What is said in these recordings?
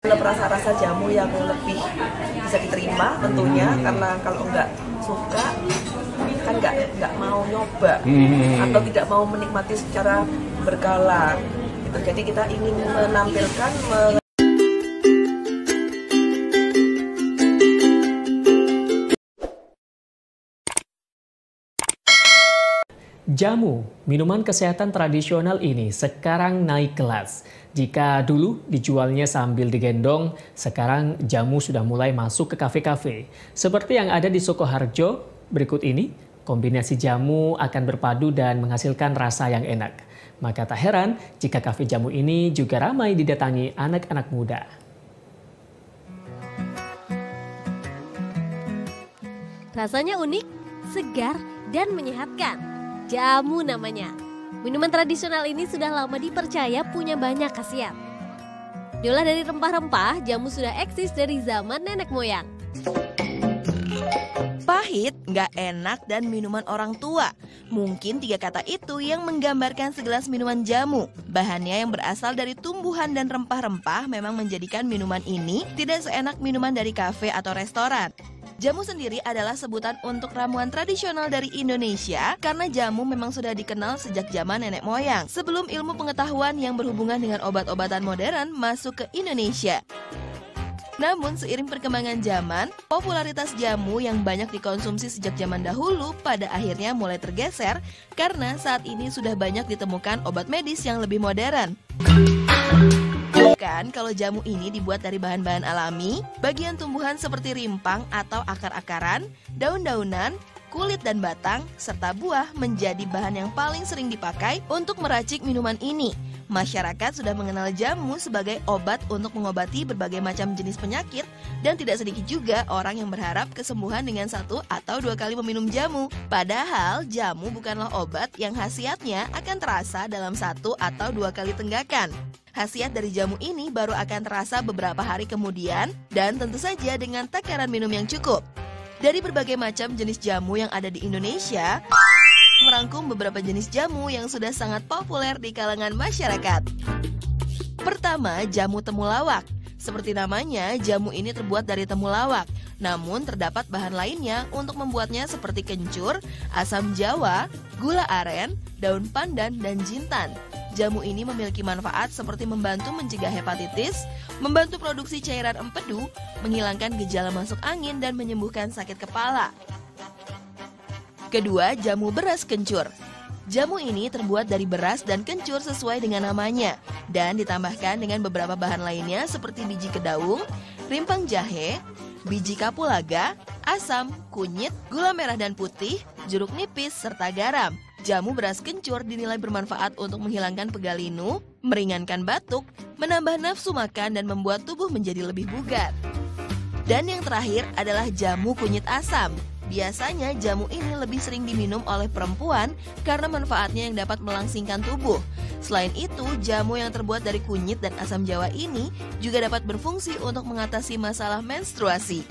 Rasa-rasa jamu yang lebih bisa diterima tentunya, karena kalau nggak suka kan nggak mau nyoba atau tidak mau menikmati secara berkala gitu. Jadi kita ingin menampilkan Jamu, minuman kesehatan tradisional ini sekarang naik kelas. Jika dulu dijualnya sambil digendong, sekarang jamu sudah mulai masuk ke kafe-kafe. Seperti yang ada di Sukoharjo, berikut ini, kombinasi jamu akan berpadu dan menghasilkan rasa yang enak. Maka tak heran jika kafe jamu ini juga ramai didatangi anak-anak muda. Rasanya unik, segar, dan menyehatkan. Jamu namanya. Minuman tradisional ini sudah lama dipercaya punya banyak khasiat. Diolah dari rempah-rempah, jamu sudah eksis dari zaman nenek moyang. Pahit, nggak enak, dan minuman orang tua. Mungkin 3 kata itu yang menggambarkan segelas minuman jamu. Bahannya yang berasal dari tumbuhan dan rempah-rempah memang menjadikan minuman ini tidak seenak minuman dari kafe atau restoran. Jamu sendiri adalah sebutan untuk ramuan tradisional dari Indonesia karena jamu memang sudah dikenal sejak zaman nenek moyang sebelum ilmu pengetahuan yang berhubungan dengan obat-obatan modern masuk ke Indonesia. Namun seiring perkembangan zaman, popularitas jamu yang banyak dikonsumsi sejak zaman dahulu pada akhirnya mulai tergeser karena saat ini sudah banyak ditemukan obat medis yang lebih modern. Bukan kalau jamu ini dibuat dari bahan-bahan alami, bagian tumbuhan seperti rimpang atau akar-akaran, daun-daunan, kulit dan batang, serta buah menjadi bahan yang paling sering dipakai untuk meracik minuman ini. Masyarakat sudah mengenal jamu sebagai obat untuk mengobati berbagai macam jenis penyakit dan tidak sedikit juga orang yang berharap kesembuhan dengan 1 atau 2 kali meminum jamu. Padahal jamu bukanlah obat yang khasiatnya akan terasa dalam 1 atau 2 kali tenggakan. Khasiat dari jamu ini baru akan terasa beberapa hari kemudian dan tentu saja dengan takaran minum yang cukup. Dari berbagai macam jenis jamu yang ada di Indonesia, merangkum beberapa jenis jamu yang sudah sangat populer di kalangan masyarakat. Pertama, jamu temulawak. Seperti namanya, jamu ini terbuat dari temulawak. Namun terdapat bahan lainnya untuk membuatnya seperti kencur, asam jawa, gula aren, daun pandan, dan jintan. Jamu ini memiliki manfaat seperti membantu mencegah hepatitis, membantu produksi cairan empedu, menghilangkan gejala masuk angin, dan menyembuhkan sakit kepala. Kedua, jamu beras kencur. Jamu ini terbuat dari beras dan kencur sesuai dengan namanya, dan ditambahkan dengan beberapa bahan lainnya seperti biji kedaung, rimpang jahe, biji kapulaga, asam, kunyit, gula merah dan putih, jeruk nipis, serta garam. Jamu beras kencur dinilai bermanfaat untuk menghilangkan pegal linu, meringankan batuk, menambah nafsu makan, dan membuat tubuh menjadi lebih bugar. Dan yang terakhir adalah jamu kunyit asam. Biasanya jamu ini lebih sering diminum oleh perempuan karena manfaatnya yang dapat melangsingkan tubuh. Selain itu, jamu yang terbuat dari kunyit dan asam jawa ini juga dapat berfungsi untuk mengatasi masalah menstruasi.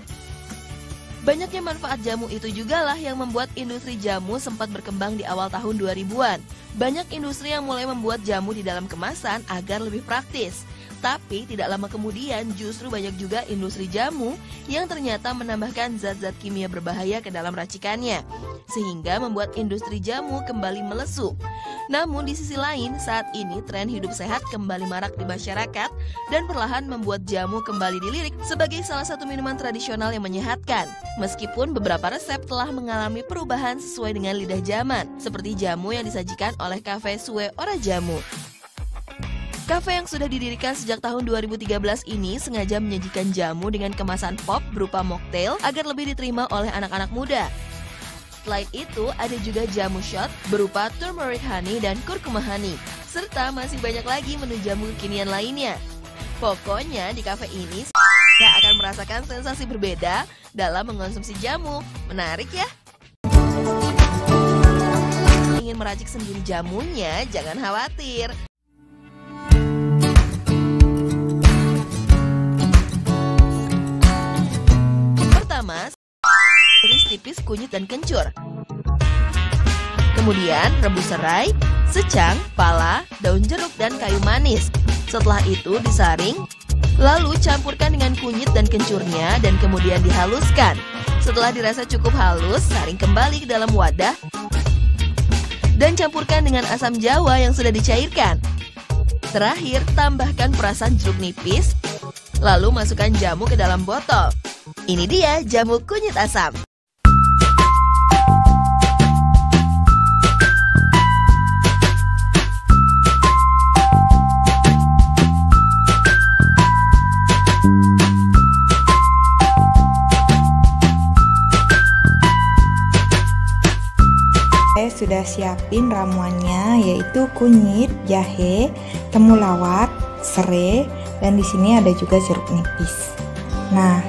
Banyaknya manfaat jamu itu jugalah yang membuat industri jamu sempat berkembang di awal tahun 2000-an. Banyak industri yang mulai membuat jamu di dalam kemasan agar lebih praktis. Tapi tidak lama kemudian justru banyak juga industri jamu yang ternyata menambahkan zat-zat kimia berbahaya ke dalam racikannya, sehingga membuat industri jamu kembali melesu. Namun di sisi lain, saat ini tren hidup sehat kembali marak di masyarakat dan perlahan membuat jamu kembali dilirik sebagai salah satu minuman tradisional yang menyehatkan. Meskipun beberapa resep telah mengalami perubahan sesuai dengan lidah zaman, seperti jamu yang disajikan oleh Cafe Sue Ora Jamu. Kafe yang sudah didirikan sejak tahun 2013 ini sengaja menyajikan jamu dengan kemasan pop berupa mocktail agar lebih diterima oleh anak-anak muda. Selain itu, ada juga jamu shot berupa turmeric honey dan kurkuma honey, serta masih banyak lagi menu jamu kekinian lainnya. Pokoknya di kafe ini saya akan merasakan sensasi berbeda dalam mengonsumsi jamu. Menarik ya? Ingin meracik sendiri jamunya? Jangan khawatir. Pertama, iris tipis kunyit dan kencur. Kemudian rebus serai, secang, pala, daun jeruk, dan kayu manis. Setelah itu disaring, Lalu campurkan dengan kunyit dan kencurnya dan kemudian dihaluskan. Setelah dirasa cukup halus, saring kembali ke dalam wadah dan campurkan dengan asam jawa yang sudah dicairkan. Terakhir, tambahkan perasan jeruk nipis, lalu masukkan jamu ke dalam botol. Ini dia jamu kunyit asam. Saya sudah siapin ramuannya, yaitu kunyit, jahe, temulawak, serai, dan di sini ada juga jeruk nipis. Nah,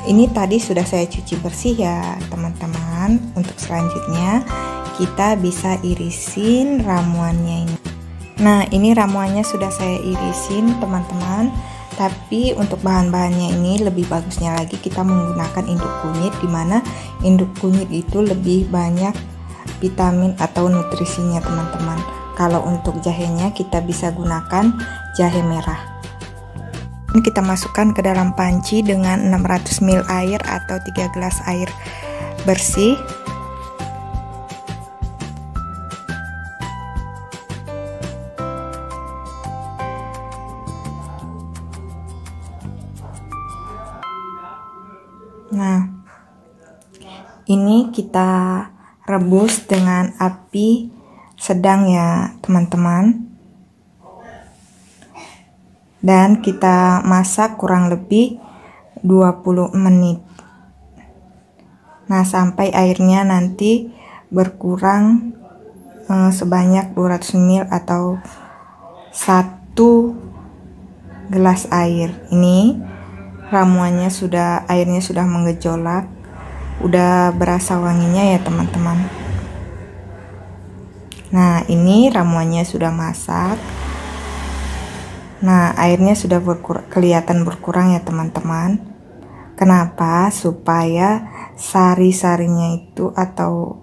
ini tadi sudah saya cuci bersih ya teman-teman. Untuk selanjutnya kita bisa irisin ramuannya ini. Nah, ini ramuannya sudah saya irisin teman-teman. Tapi untuk bahan-bahannya ini lebih bagusnya lagi kita menggunakan induk kunyit, dimana induk kunyit itu lebih banyak vitamin atau nutrisinya teman-teman. Kalau untuk jahenya kita bisa gunakan jahe merah. Ini kita masukkan ke dalam panci dengan 600 ml air atau 3 gelas air bersih. Nah, ini kita rebus dengan api sedang ya teman-teman. Dan kita masak kurang lebih 20 menit. Nah, sampai airnya nanti berkurang sebanyak 200 ml atau 1 gelas air. Ini ramuannya airnya sudah menggejolak, udah berasa wanginya ya teman-teman. Nah, ini ramuannya sudah masak. Nah, airnya sudah kelihatan berkurang ya teman-teman. Kenapa? Supaya sari-sarinya itu atau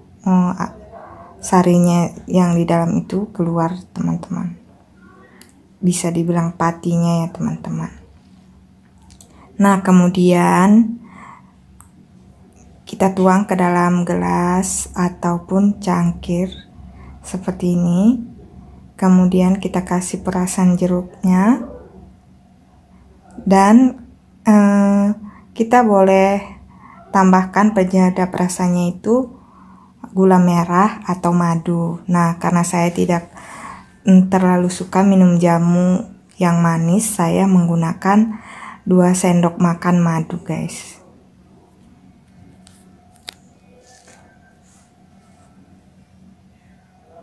sarinya yang di dalam itu keluar teman-teman. Bisa dibilang patinya ya teman-teman. Nah, kemudian kita tuang ke dalam gelas ataupun cangkir seperti ini. Kemudian kita kasih perasan jeruknya. Dan kita boleh tambahkan penyedap rasanya itu gula merah atau madu. Nah, karena saya tidak terlalu suka minum jamu yang manis, saya menggunakan 2 sendok makan madu guys.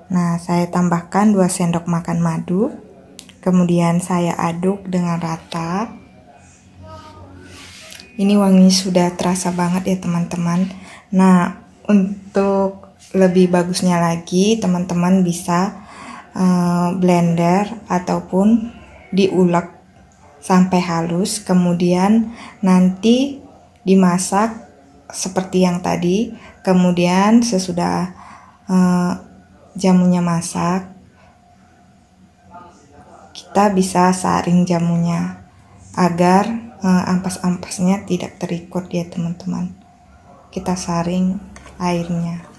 Nah, saya tambahkan 2 sendok makan madu. Kemudian saya aduk dengan rata. Ini wangi sudah terasa banget ya teman-teman. Nah, untuk lebih bagusnya lagi teman-teman bisa blender ataupun diulek sampai halus, kemudian nanti dimasak seperti yang tadi. Kemudian sesudah jamunya masak, kita bisa saring jamunya agar ampas-ampasnya tidak terikut ya teman-teman. Kita saring airnya.